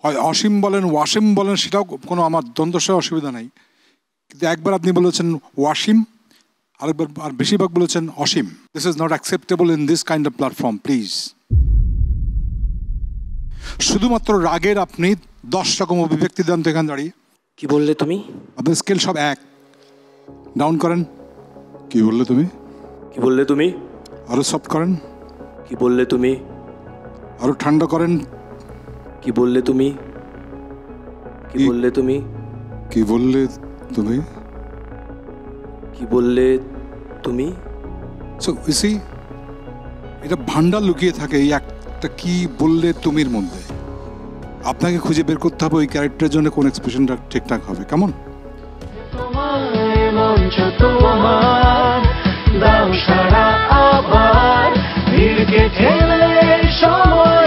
হয় অসীম বলেন ওয়াসিম বলেন, সেটাও কোনো আমার দ্বন্দ্বসহ অসুবিধা নেই, কিন্তু একবার আপনি বলেছেন ওয়াসিম, আরেকবার আর বেশিরভাগ বলেছেন Asim. This is not acceptable in this kind of platform, please. শুধুমাত্র রাগের আপনি 10 রকম অভিব্যক্তি দেন তো এখানে দাঁড়িয়ে। কি বললে তুমি? আপনার স্কেল সব এক, ডাউন করেন। কি বললে তুমি? কি বললে তুমি? আরো সফট করেন। কি বললে তুমি? আরো ঠান্ডা করেন। কি বললে তুমি? কি বললে তুমি? কি বললে তুমি? কি বললে তুমি? সো ইউ সি, এটা ভান্ডার লুকিয়ে থাকে এই একটা কি বললে তুমির মধ্যে। আপনাকে খুঁজে বের করতে হবে ওই ক্যারেক্টারের জন্য কোন এক্সপ্রেশনটা ঠিকঠাক হবে। কেমন? দাও সারা আবার ভিড়কে ঠেলে সময়